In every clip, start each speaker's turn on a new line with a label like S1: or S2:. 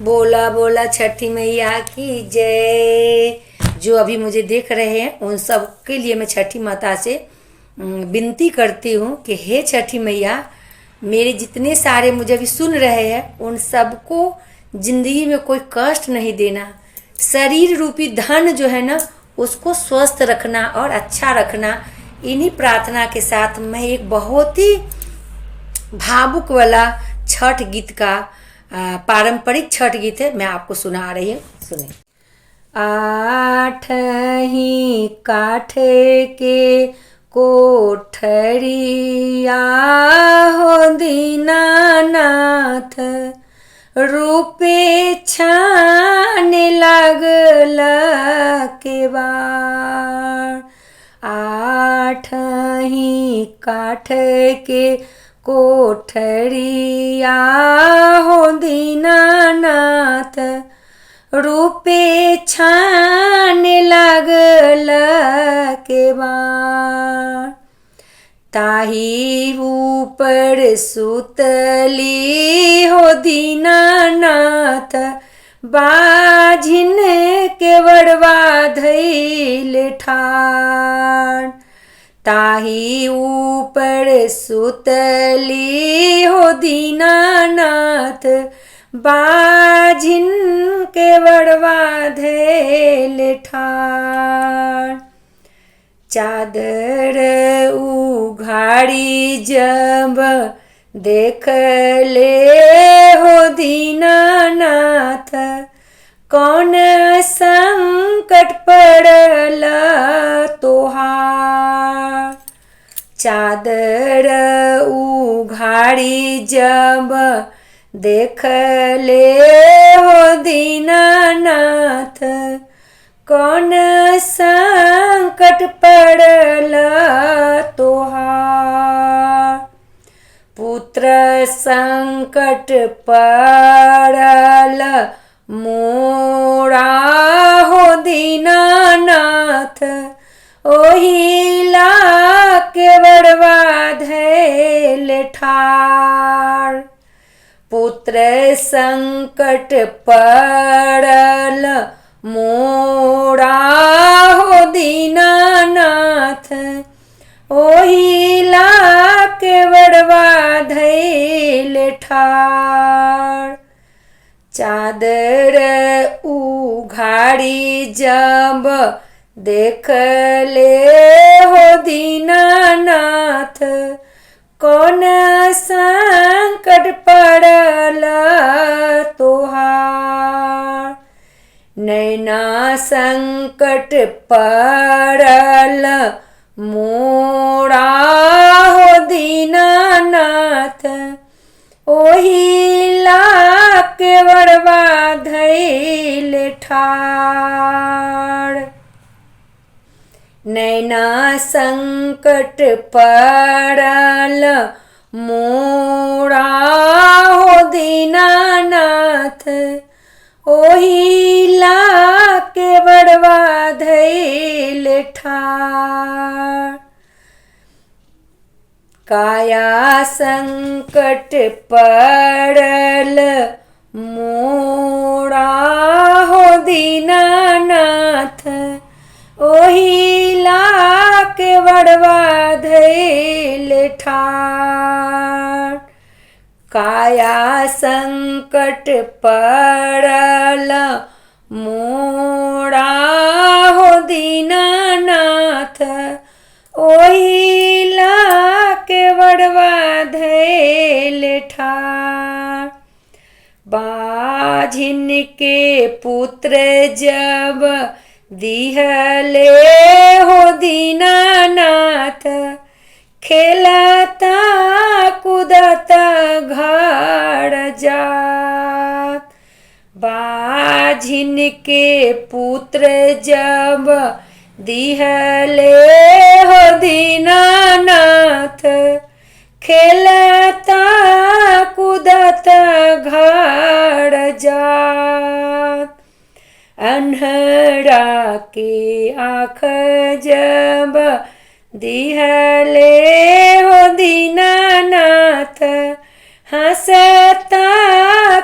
S1: बोला बोला छठी मैया की जय। जो अभी मुझे देख रहे हैं उन सब के लिए मैं छठी माता से विनती करती हूँ कि हे छठी मैया, मेरे जितने सारे मुझे अभी सुन रहे हैं उन सबको जिंदगी में कोई कष्ट नहीं देना। शरीर रूपी धन जो है ना उसको स्वस्थ रखना और अच्छा रखना। इन्हीं प्रार्थना के साथ मैं एक बहुत ही भावुक वाला छठ गीत का पारंपरिक छठ गीत है, मैं आपको सुना रही हूँ, सुने। आठ ही काठ के कोठरिया हो दीनानाथ, रूपे छान लागल के बार। आठ ही काठ के कोठरिया हो दीनानाथ, रूपे छान लागल के बार। ताही ऊपर सुतली हो दीनानाथ, बाझिन के वड़वा धैल ठाड़। ताही ऊपर सुतली हो दीनानाथ, बाझिन के वड़वा धैल ठाड़। चादर उघाड़ी जब देख ले हो दीनानाथ, कौन संकट पड़ल तोहार। चादर उघाड़ी जब देख ले हो दीनानाथ, कौन संकट पड़ल तोहार। पुत्र संकट पड़ल मोरा हो दीनानाथ, ओहिला के वड़वा धैल ठाड़। पुत्र संकट पड़ल मोरा हो दीनानाथ, ओहिला के वड़वा धैल ठाड़। चादर उघाड़ी जब देख ले हो दीनानाथ, कौन संकट पड़ल तोहार। नैना संकट पड़ल मोरा हो दीनानाथ, ओहिला के वड़वा धैल ठाड़। नैना संकट पड़ल मोरा हो दीनानाथ, ओहिला के वड़वा धैल ठाड़। काया संकट पड़ल मोरा हो दीनानाथ, ओहिला के वड़वा धैल ठाड़। काया संकट पड़ल मोरा हो दीनानाथ, ओहिला के वड़वा धैल ठाड़। बाझिन के पुत्र जब दिहले हो दीनानाथ, खेलता कूदता घर जात। बाझिन के पुत्र जब दिहले हो दीनानाथ, खेलता कूदता घर जात। अन्हरा के आँख जब दिहले हो दीनानाथ, हंसता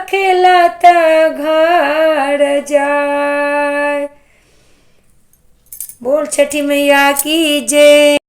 S1: रखेला त घर जाए। बोल छठी मैया की जय।